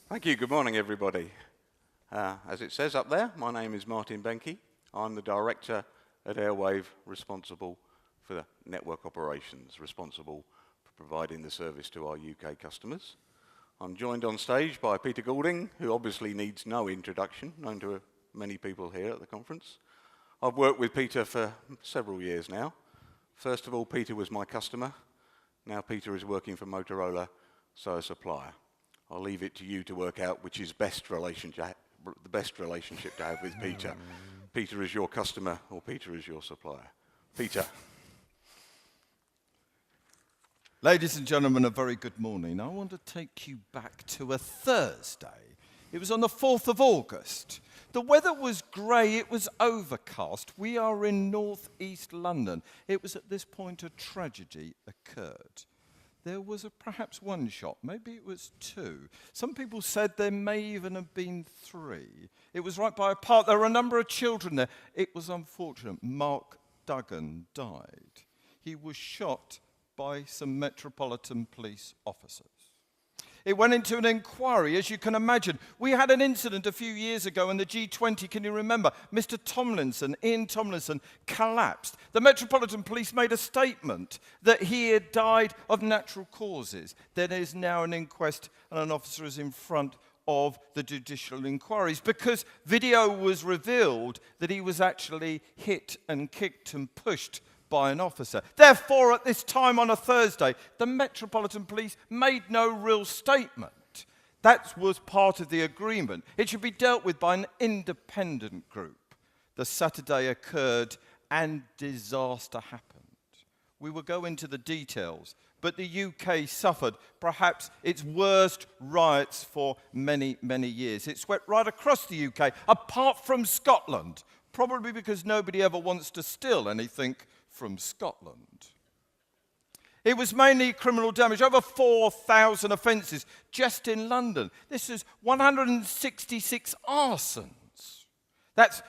Thank you. Good morning, everybody. As it says up there, my name is Martin Benke. I'm the director at Airwave, responsible for the network operations, responsible for providing the service to our UK customers. I'm joined on stage by Peter Goulding, who obviously needs no introduction, known to many people here at the conference. I've worked with Peter for several years now. First of all, Peter was my customer. Now Peter is working for Motorola, so a supplier. I'll leave it to you to work out which is the best relationship to have with Peter. Peter is your customer or Peter is your supplier. Peter. Ladies and gentlemen, a very good morning. I want to take you back to a Thursday. It was on the 4th of August. The weather was grey, it was overcast. We are in north-east London. It was at this point a tragedy occurred. There was perhaps one shot, maybe it was two. Some people said there may even have been three. It was right by a park. There were a number of children there. It was unfortunate. Mark Duggan died. He was shot by some Metropolitan Police officers. It went into an inquiry, as you can imagine. We had an incident a few years ago in the G20, can you remember? Mr. Ian Tomlinson, collapsed. The Metropolitan Police made a statement that he had died of natural causes. There is now an inquest and an officer is in front of the judicial inquiries because video was revealed that he was actually hit and kicked and pushed by an officer. Therefore, at this time on a Thursday, the Metropolitan Police made no real statement. That was part of the agreement. It should be dealt with by an independent group. The Saturday occurred and disaster happened. We will go into the details, but the UK suffered perhaps its worst riots for many, many years. It swept right across the UK, apart from Scotland, probably because nobody ever wants to steal anything from Scotland. It was mainly criminal damage, over 4,000 offences just in London. This is 166 arsons. That's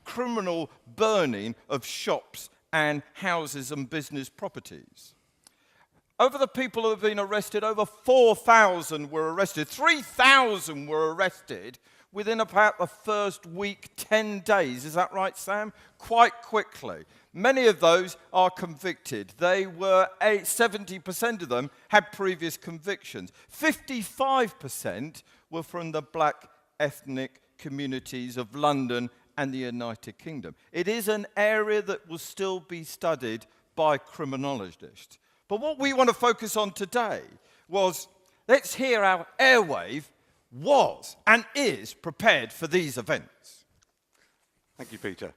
criminal burning of shops and houses and business properties. Over the people who have been arrested, over 4,000 were arrested. 3,000 were arrested within about the first week, 10 days. Is that right, Sam? Quite quickly. Many of those are convicted. 70% of them had previous convictions. 55% were from the black ethnic communities of London and the United Kingdom. It is an area that will still be studied by criminologists. But what we want to focus on today was, let's hear how Airwave was and is prepared for these events. Thank you, Peter.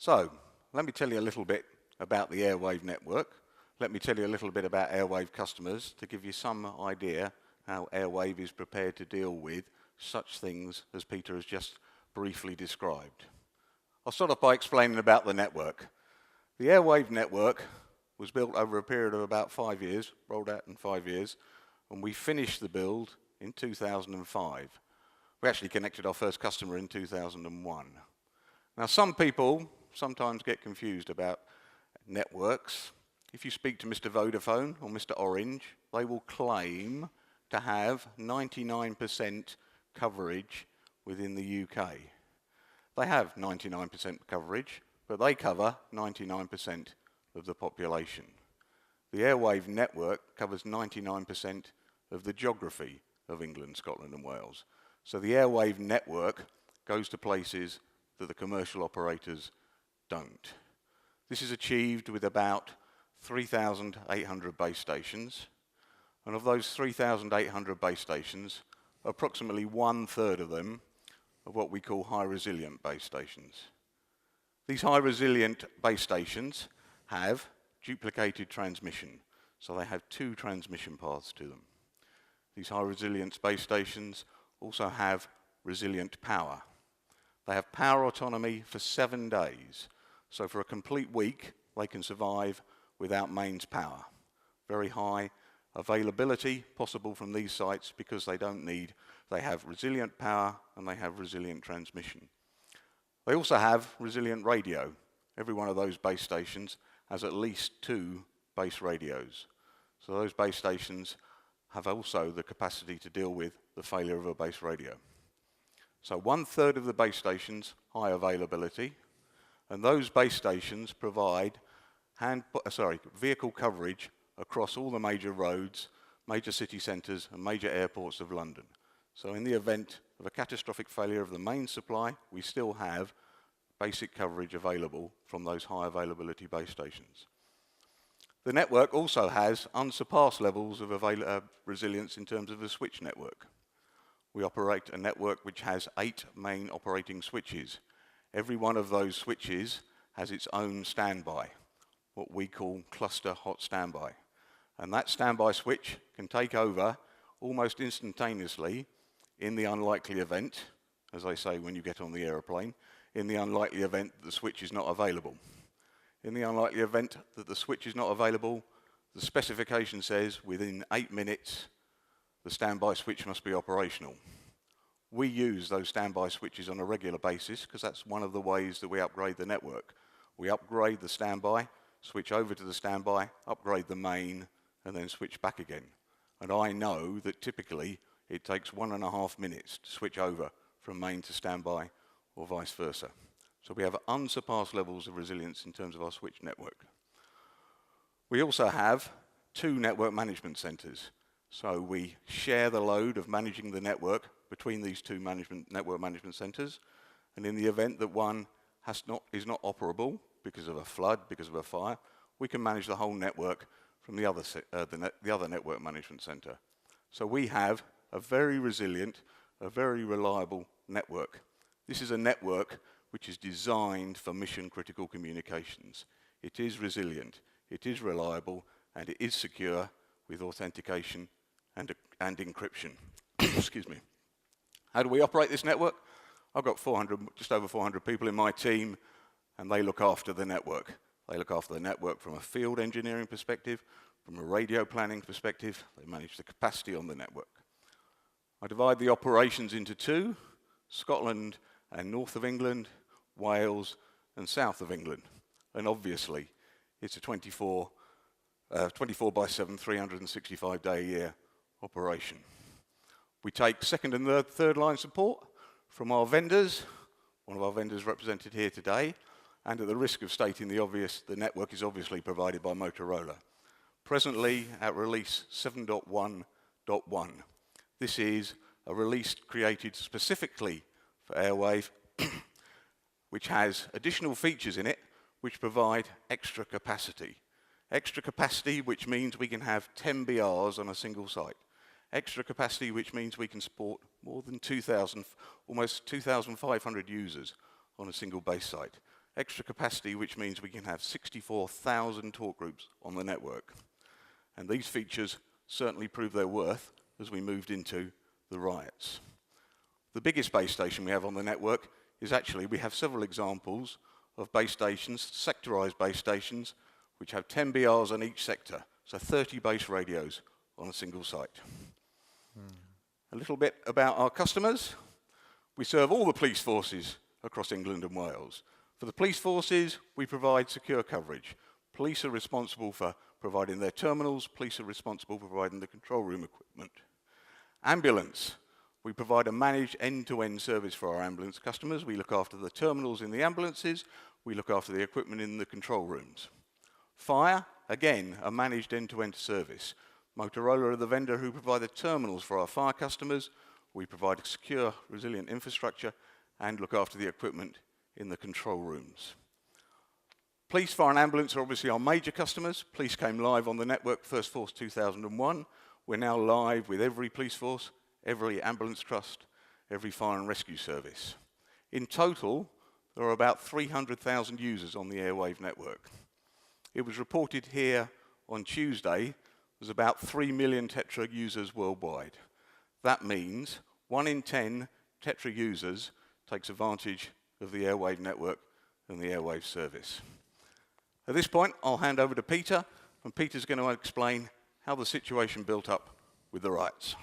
So, let me tell you a little bit about the Airwave network. Let me tell you a little bit about Airwave customers to give you some idea how Airwave is prepared to deal with such things as Peter has just briefly described. I'll start off by explaining about the network. The Airwave network was built over a period of about 5 years, rolled out in 5 years, and we finished the build in 2005. We actually connected our first customer in 2001. Now, some people sometimes get confused about networks. If you speak to Mr. Vodafone or Mr. Orange, they will claim to have 99% coverage within the UK. They have 99% coverage, but they cover 99% of the population. The Airwave network covers 99% of the geography of England, Scotland and Wales. So the Airwave network goes to places that the commercial operators don't. This is achieved with about 3,800 base stations, and of those 3,800 base stations, approximately 1/3 of them are what we call high resilient base stations. These high resilient base stations have duplicated transmission, so they have 2 transmission paths to them. These high resilience base stations also have resilient power. They have power autonomy for 7 days, so for a complete week they can survive without mains power. Very high availability possible from these sites because they have resilient power and they have resilient transmission. They also have resilient radio. Every one of those base stations has at least 2 base radios. So those base stations have also the capacity to deal with the failure of a base radio. So 1/3 of the base stations, high availability, and those base stations provide vehicle coverage across all the major roads, major city centres and major airports of London. So in the event of a catastrophic failure of the main supply, we still have basic coverage available from those high availability base stations. The network also has unsurpassed levels of resilience in terms of the switch network. We operate a network which has 8 main operating switches. Every one of those switches has its own standby, what we call cluster hot standby. And that standby switch can take over almost instantaneously in the unlikely event, as I say when you get on the aeroplane, in the unlikely event that the switch is not available. In the unlikely event that the switch is not available, the specification says within 8 minutes the standby switch must be operational. We use those standby switches on a regular basis because that's one of the ways that we upgrade the network. We upgrade the standby, switch over to the standby, upgrade the main, and then switch back again. And I know that typically it takes 1.5 minutes to switch over from main to standby or vice versa. So we have unsurpassed levels of resilience in terms of our switch network. We also have 2 network management centres. So we share the load of managing the network between these 2 network management centres. And in the event that one is not operable because of a flood, because of a fire, we can manage the whole network from the other network management centre. So we have a very resilient, a very reliable network. This is a network which is designed for mission-critical communications. It is resilient, it is reliable, and it is secure with authentication and encryption. Excuse me. How do we operate this network? I've got just over 400 people in my team, and they look after the network. They look after the network from a field engineering perspective, from a radio planning perspective. They manage the capacity on the network. I divide the operations into 2, Scotland and north of England, Wales and south of England. And obviously, it's a 24 by 7, 365-day a year operation. We take second and third line support from our vendors, one of our vendors represented here today, and at the risk of stating the obvious, the network is obviously provided by Motorola. Presently at release 7.1.1. This is a release created specifically for airwave, which has additional features in it which provide extra capacity. Extra capacity, which means we can have 10 BRs on a single site. Extra capacity, which means we can support more than 2,000, almost 2,500 users on a single base site. Extra capacity, which means we can have 64,000 talk groups on the network. And these features certainly prove their worth as we moved into the riots. The biggest base station we have on the network is actually, we have several examples of base stations, sectorized base stations, which have 10 BRs on each sector, so 30 base radios on a single site. A little bit about our customers. We serve all the police forces across England and Wales. For the police forces, we provide secure coverage. Police are responsible for providing their terminals. Police are responsible for providing the control room equipment. Ambulance. We provide a managed end-to-end service for our ambulance customers. We look after the terminals in the ambulances. We look after the equipment in the control rooms. Fire, again, a managed end-to-end service. Motorola are the vendor who provide the terminals for our fire customers. We provide a secure, resilient infrastructure and look after the equipment in the control rooms. Police, fire and ambulance are obviously our major customers. Police came live on the network First Force 2001. We're now live with every police force, every ambulance trust, every fire and rescue service. In total, there are about 300,000 users on the airwave network. It was reported here on Tuesday there's about 3 million TETRA users worldwide. That means 1 in 10 TETRA users takes advantage of the airwave network and the airwave service. At this point, I'll hand over to Peter, and Peter's going to explain how the situation built up with the riots.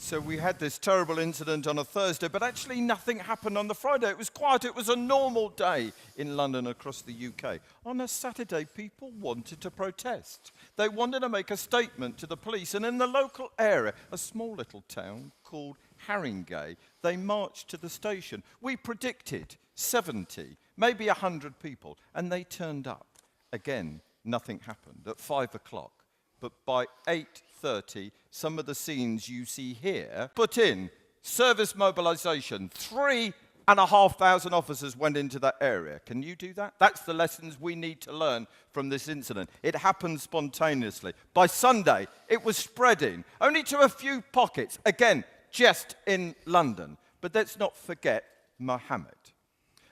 So we had this terrible incident on a Thursday, but actually nothing happened on the Friday. It was quiet. It was a normal day in London across the UK. On a Saturday, people wanted to protest. They wanted to make a statement to the police. And in the local area, a small little town called Haringey, they marched to the station. We predicted 70, maybe 100 people, and they turned up. Again, nothing happened at 5 o'clock. But by 8:30, some of the scenes you see here put in service mobilization. 3,500 officers went into that area. Can you do that? That's the lessons we need to learn from this incident. It happened spontaneously. By Sunday, it was spreading, only to a few pockets, again, just in London. But let's not forget Mohammed.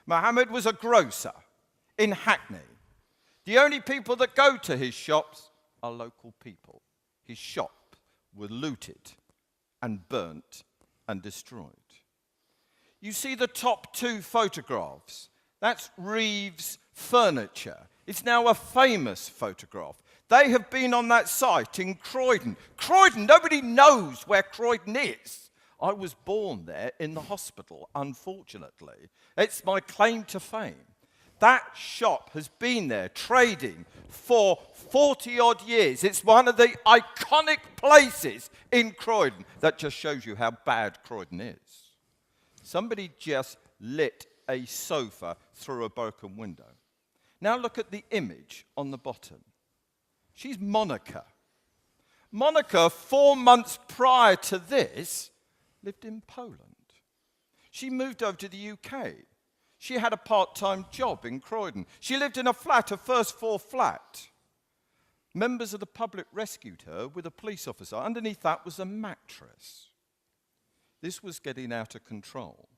Mohammed was a grocer in Hackney. The only people that go to his shops are local people. His shop were looted and burnt and destroyed. You see the top two photographs. That's Reeves Furniture. It's now a famous photograph. They have been on that site in Croydon. Croydon, nobody knows where Croydon is. I was born there in the hospital, unfortunately. It's my claim to fame. That shop has been there trading for 40-odd years. It's one of the iconic places in Croydon. That just shows you how bad Croydon is. Somebody just lit a sofa through a broken window. Now look at the image on the bottom. She's Monica. Monica, 4 months prior to this, lived in Poland. She moved over to the UK. She had a part-time job in Croydon. She lived in a flat, a first-floor flat. Members of the public rescued her with a police officer. Underneath that was a mattress. This was getting out of control.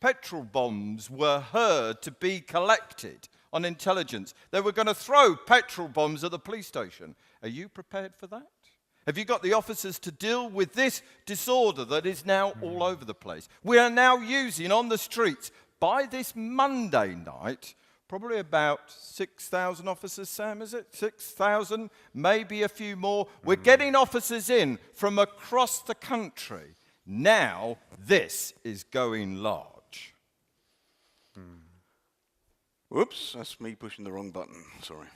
Petrol bombs were heard to be collected on intelligence. They were going to throw petrol bombs at the police station. Are you prepared for that? Have you got the officers to deal with this disorder that is now all over the place? We are now using on the streets, by this Monday night, probably about 6,000 officers, Sam, is it? 6,000, maybe a few more. We're getting officers in from across the country. Now, this is going large. Whoops, that's me pushing the wrong button, sorry.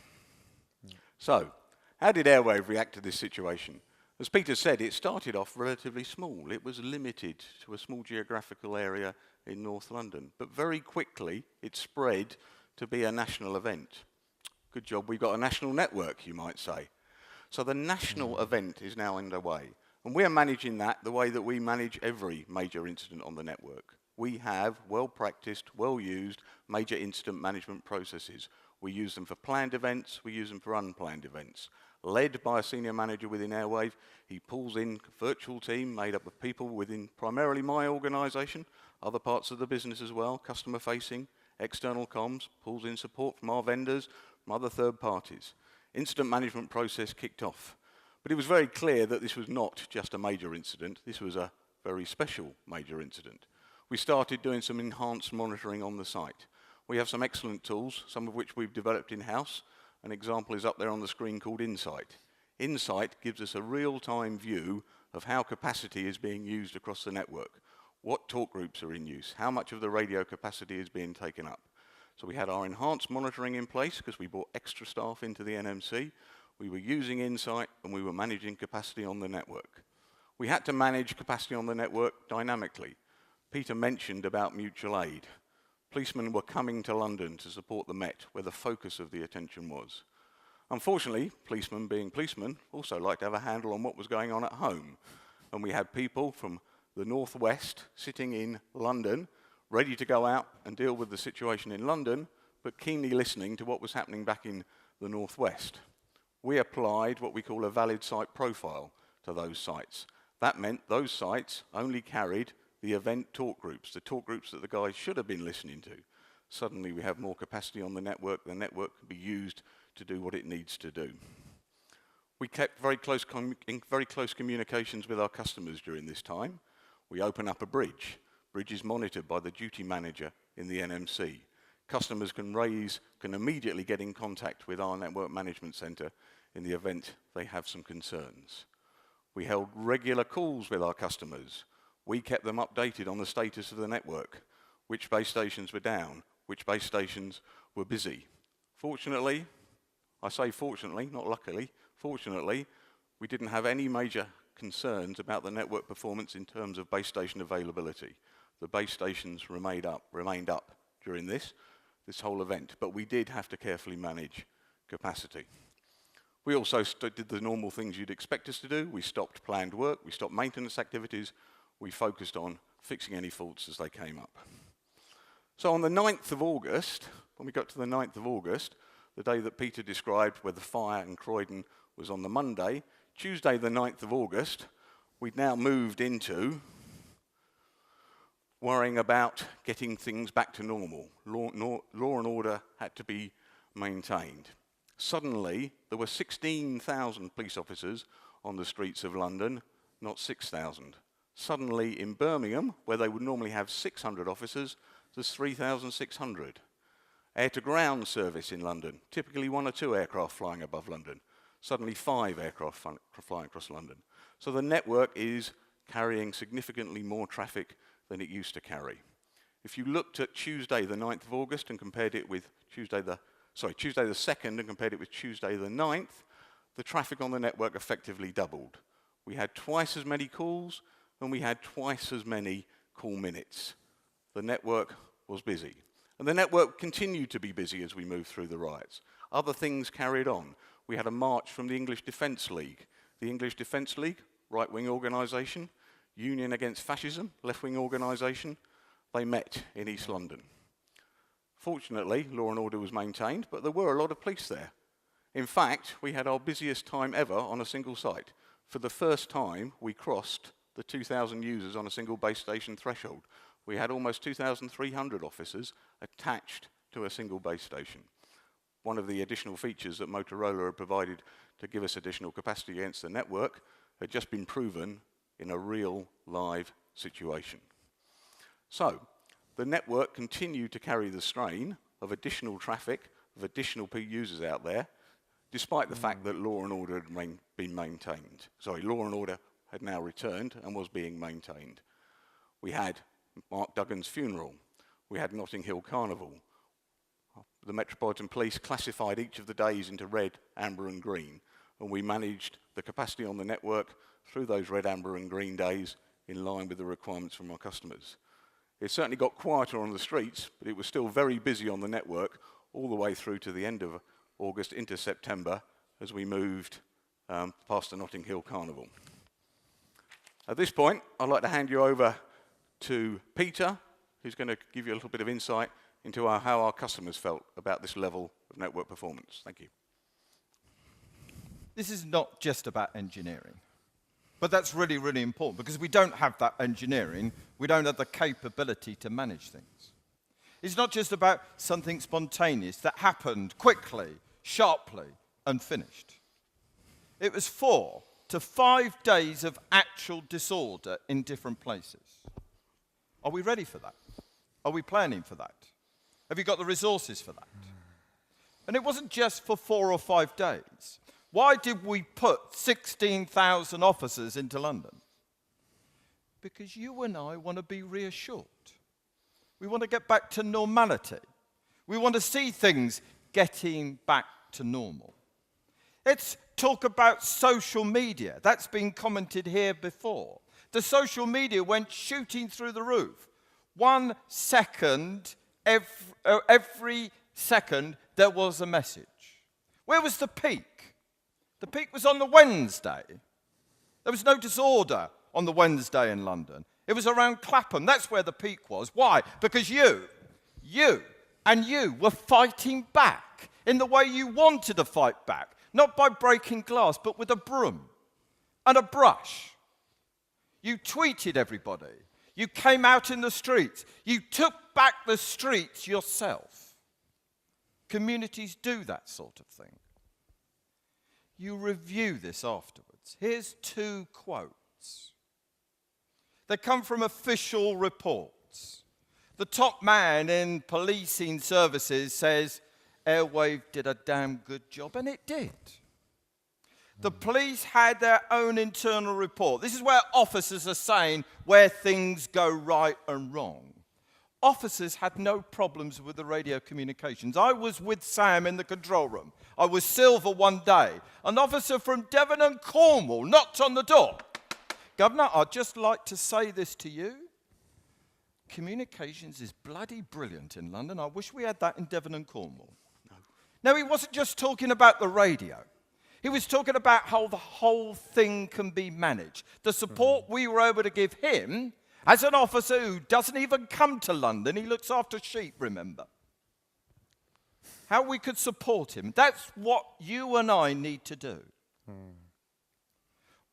So, how did Airwave react to this situation? As Peter said, it started off relatively small. It was limited to a small geographical area in North London. But very quickly, it spread to be a national event. Good job, we've got a national network, you might say. So the national event is now underway. And we are managing that the way that we manage every major incident on the network. We have well-practiced, well-used major incident management processes. We use them for planned events, we use them for unplanned events. Led by a senior manager within Airwave, he pulls in a virtual team made up of people within primarily my organisation, other parts of the business as well, customer-facing, external comms, pulls in support from our vendors, from other third parties. Incident management process kicked off. But it was very clear that this was not just a major incident, this was a very special major incident. We started doing some enhanced monitoring on the site. We have some excellent tools, some of which we've developed in-house. An example is up there on the screen called Insight. Insight gives us a real-time view of how capacity is being used across the network, what talk groups are in use, how much of the radio capacity is being taken up. So we had our enhanced monitoring in place because we brought extra staff into the NMC. We were using Insight and we were managing capacity on the network. We had to manage capacity on the network dynamically. Peter mentioned about mutual aid. Policemen were coming to London to support the Met, where the focus of the attention was. Unfortunately, policemen being policemen also like to have a handle on what was going on at home. And we had people from the northwest sitting in London, ready to go out and deal with the situation in London, but keenly listening to what was happening back in the northwest. We applied what we call a valid site profile to those sites. That meant those sites only carried the event talk groups, the talk groups that the guys should have been listening to. Suddenly we have more capacity on the network can be used to do what it needs to do. We kept very close communications with our customers during this time. We open up a bridge. Bridge is monitored by the duty manager in the NMC. Customers can immediately get in contact with our network management center in the event they have some concerns. We held regular calls with our customers. We kept them updated on the status of the network, which base stations were down, which base stations were busy. Fortunately, I say fortunately, not luckily, fortunately, we didn't have any major concerns about the network performance in terms of base station availability. The base stations remained up during this whole event, but we did have to carefully manage capacity. We also did the normal things you'd expect us to do. We stopped planned work, we stopped maintenance activities, we focused on fixing any faults as they came up. So on the 9th of August, when we got to the 9th of August, the day that Peter described where the fire in Croydon was on the Monday, Tuesday the 9th of August, we'd now moved into worrying about getting things back to normal. Law and order had to be maintained. Suddenly, there were 16,000 police officers on the streets of London, not 6,000. Suddenly, in Birmingham, where they would normally have 600 officers, there's 3,600. Air-to-ground service in London, typically 1 or 2 aircraft flying above London. Suddenly 5 aircraft flying across London. So the network is carrying significantly more traffic than it used to carry. If you looked at Tuesday the 9th of August and compared it with Tuesday the 2nd and compared it with Tuesday the 9th, the traffic on the network effectively doubled. We had twice as many calls and we had twice as many call minutes. The network was busy. And the network continued to be busy as we moved through the riots. Other things carried on. We had a march from the English Defence League. The English Defence League, right-wing organisation, Union Against Fascism, left-wing organisation, they met in East London. Fortunately, law and order was maintained, but there were a lot of police there. In fact, we had our busiest time ever on a single site. For the first time, we crossed the 2,000 users on a single base station threshold. We had almost 2,300 officers attached to a single base station. One of the additional features that Motorola had provided to give us additional capacity against the network had just been proven in a real live situation. So, the network continued to carry the strain of additional traffic, of additional users out there, despite the fact that law and order had been maintained. Sorry, law and order had now returned and was being maintained. We had Mark Duggan's funeral. We had Notting Hill Carnival. The Metropolitan Police classified each of the days into red, amber and green, and we managed the capacity on the network through those red, amber and green days in line with the requirements from our customers. It certainly got quieter on the streets, but it was still very busy on the network all the way through to the end of August into September as we moved past the Notting Hill Carnival. At this point, I'd like to hand you over to Peter, who's going to give you a little bit of insight into how our customers felt about this level of network performance. Thank you. This is not just about engineering, but that's really, really important because we don't have that engineering, we don't have the capability to manage things. It's not just about something spontaneous that happened quickly, sharply, and finished. It was 4 to 5 days of actual disorder in different places. Are we ready for that? Are we planning for that? Have you got the resources for that? And it wasn't just for 4 or 5 days. Why did we put 16,000 officers into London? Because you and I want to be reassured. We want to get back to normality. We want to see things getting back to normal. Let's talk about social media. That's been commented here before. The social media went shooting through the roof. 1 second, every second, there was a message. Where was the peak? The peak was on the Wednesday. There was no disorder on the Wednesday in London. It was around Clapham. That's where the peak was. Why? Because you were fighting back in the way you wanted to fight back. Not by breaking glass, but with a broom and a brush. You tweeted everybody. You came out in the streets. You took back the streets yourself. Communities do that sort of thing. You review this afterwards. Here's 2 quotes. They come from official reports. The top man in policing services says, Airwave did a damn good job, and it did. The police had their own internal report. This is where officers are saying where things go right and wrong. Officers had no problems with the radio communications. I was with Sam in the control room. I was silver one day. An officer from Devon and Cornwall knocked on the door. Governor, I'd just like to say this to you. Communications is bloody brilliant in London. I wish we had that in Devon and Cornwall. No, he wasn't just talking about the radio. He was talking about how the whole thing can be managed. The support we were able to give him, as an officer who doesn't even come to London, he looks after sheep, remember. How we could support him. That's what you and I need to do.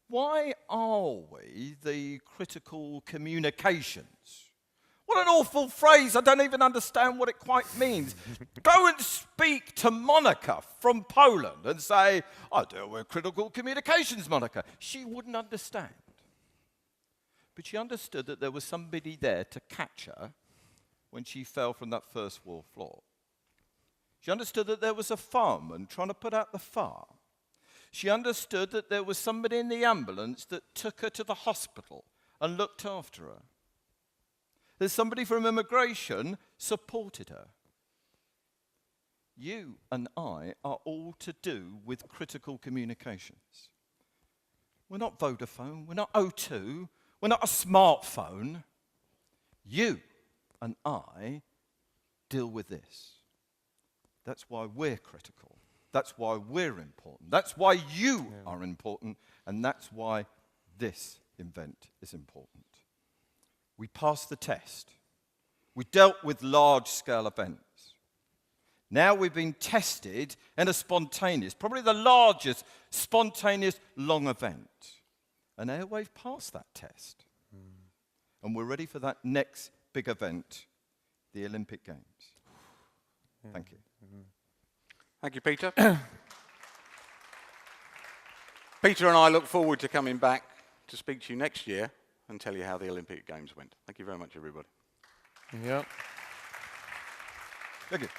Why are we the critical communications? What an awful phrase. I don't even understand what it quite means. Go and speak to Monica from Poland and say, I deal with critical communications, Monica. She wouldn't understand. But she understood that there was somebody there to catch her when she fell from that first floor. She understood that there was a fireman trying to put out the fire. She understood that there was somebody in the ambulance that took her to the hospital and looked after her. There's somebody from immigration supported her. You and I are all to do with critical communications. We're not Vodafone, we're not O2, we're not a smartphone. You and I deal with this. That's why we're critical. That's why we're important. That's why you are important. And that's why this event is important. We passed the test. We dealt with large-scale events. Now we've been tested in a spontaneous, probably the largest spontaneous long event. And airwave passed that test. And we're ready for that next big event, the Olympic Games. Thank you. Thank you, Peter. Peter and I look forward to coming back to speak to you next year and tell you how the Olympic Games went. Thank you very much, everybody. Yeah. Thank you.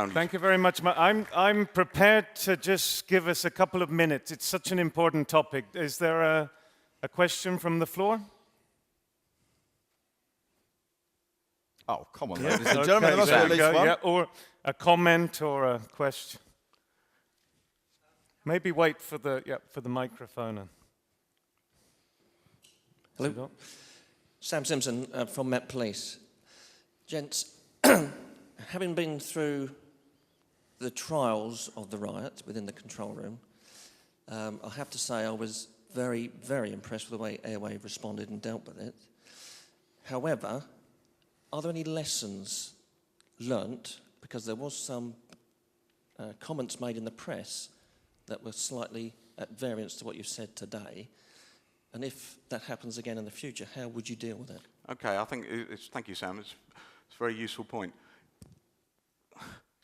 Thank you very much. I'm prepared to just give us a couple of minutes. It's such an important topic. Is there a question from the floor? Oh, come on, Yeah, ladies and gentlemen, there must be at least one. Yeah, or a comment or a question. Maybe wait for the microphone. Hello. Sam Simpson from Met Police. Gents, having been through the trials of the riot within the control room, I have to say I was very, very impressed with the way Airwave responded and dealt with it. However, are there any lessons learnt? Because there was some comments made in the press that were slightly at variance to what you've said today. And if that happens again in the future, how would you deal with it? Okay, I think thank you, Sam. It's a very useful point.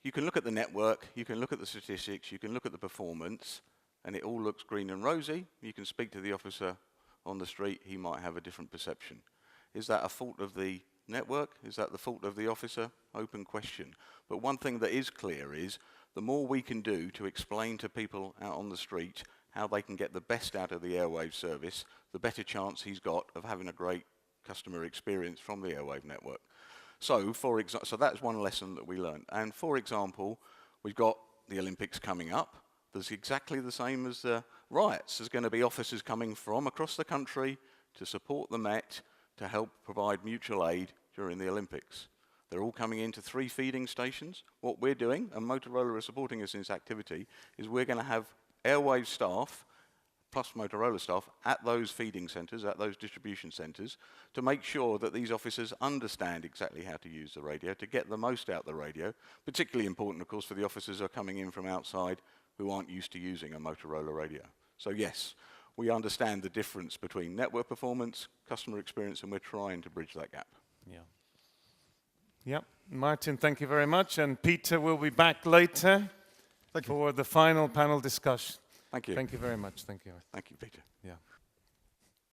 You can look at the network, you can look at the statistics, you can look at the performance, and it all looks green and rosy. You can speak to the officer on the street, he might have a different perception. Is that a fault of the network? Is that the fault of the officer? Open question. But one thing that is clear is the more we can do to explain to people out on the street how they can get the best out of the airwave service, the better chance he's got of having a great customer experience from the airwave network. So, so that's one lesson that we learned. And for example, we've got the Olympics coming up. There's exactly the same as the riots. There's going to be officers coming from across the country to support the Met, to help provide mutual aid during the Olympics. They're all coming into 3 feeding stations. What we're doing, and Motorola are supporting us in this activity, is we're going to have airwave staff plus Motorola staff at those feeding centres, at those distribution centres, to make sure that these officers understand exactly how to use the radio, to get the most out of the radio. Particularly important, of course, for the officers who are coming in from outside who aren't used to using a Motorola radio. So yes, we understand the difference between network performance, customer experience, and we're trying to bridge that gap. Yeah. Yeah, Martin, thank you very much. And Peter will be back later for the final panel discussion. Thank you. Thank you very much. Thank you. Thank you, Peter. Yeah.